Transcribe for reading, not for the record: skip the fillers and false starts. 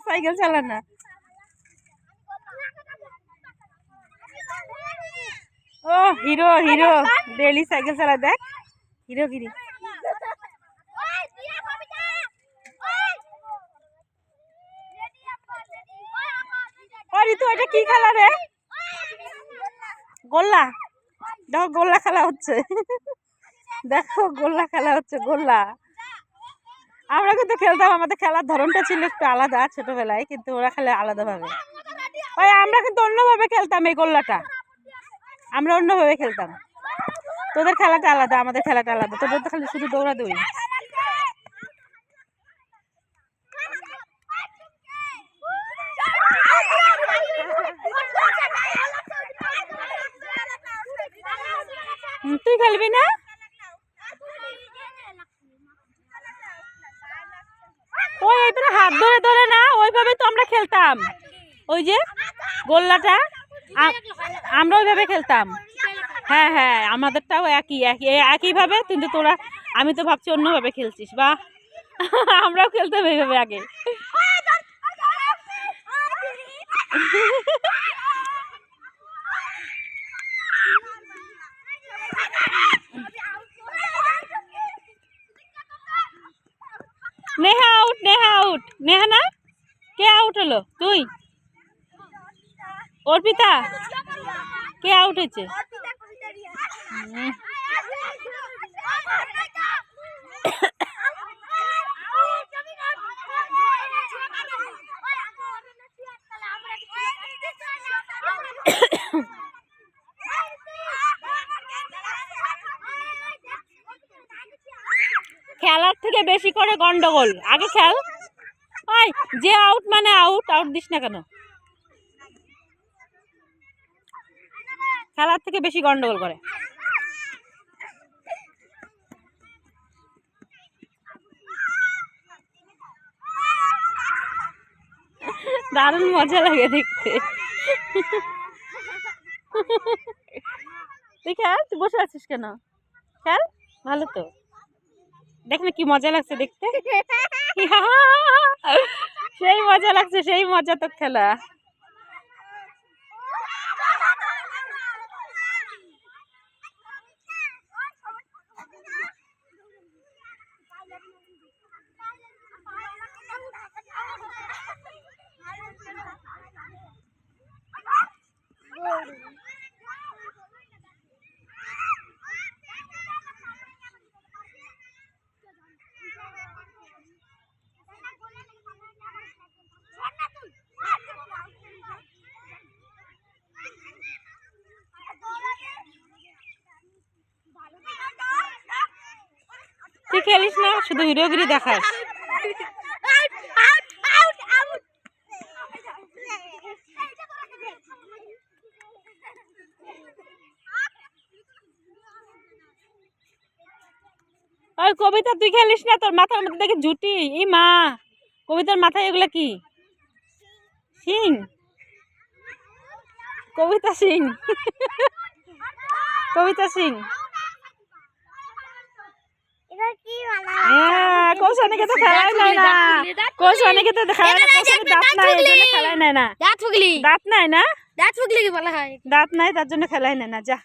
Cycle চালা না। ও hero hero daily cycle চালা, দেখ হিরোগিরি। ঋতু এটা কি খেলা রে? গোল্লা। দেখো গোল্লা খেলা হচ্ছে, দেখো গোল্লা খেলা হচ্ছে, গোল্লা। আমরা কিন্তু খেলতাম, আমাদের খেলার ধরনটা ছিল একটু আলাদা ছোটবেলায়, কিন্তু ওরা খেলে আলাদাভাবে। ভাই আমরা কিন্তু অন্যভাবে খেলতাম, এই গোল্লাটা আমরা অন্যভাবে খেলতাম। তোদের খেলাটা আলাদা, আমাদের খেলাটা আলাদা। তোদের তো খালি শুধু দৌড়াদৌড়ি। তুই খেলবি না? ওই এইভাবে হাত ধরে ধরে না, ওইভাবে তো আমরা খেলতাম। ওই যে গোল্লাটা আমরা ওইভাবে খেলতাম। হ্যাঁ হ্যাঁ, আমাদেরটাও একইভাবে, কিন্তু তোরা, আমি তো ভাবছি অন্যভাবে খেলছিস। বা আমরাও খেলতাম এইভাবে আগে। Neha out, Neha out. নেহা না, কে আউট হলো? তুই? অর্পিতা? কে আউট হয়েছে? খেলার থেকে বেশি করে গন্ডগোল। আগে খেল, যে আউট মানে আউট, আউট দিস না কেন? খেলার থেকে বেশি গন্ডগোল করে। দারুণ মজা লাগে দেখতে। তুই খেল, তুই বসে আছিস কেন? খেল, ভালো তো। দেখ না কি মজা লাগছে দেখতে। সেই মজা লাগছে, সেই মজা তো খেলা। তুই খেলিস না, শুধু হিরোগিরি দেখাস। ওই কবিতা, তুই খেলিস না, তোর মাথার মধ্যে দেখে জুটি। এই মা, কবিতার মাথায় এগুলা কি? সিং, কবিতা সিং, কবিতা সিং। কৌশানীকে তো খেলাই নাই না, কৌশানীকে তো খেলাই না, দাঁত নাই এই জন্য খেলাই নাই না। দাঁত নাই না, দাঁত নাই তার জন্য খেলাই নাই না। যা।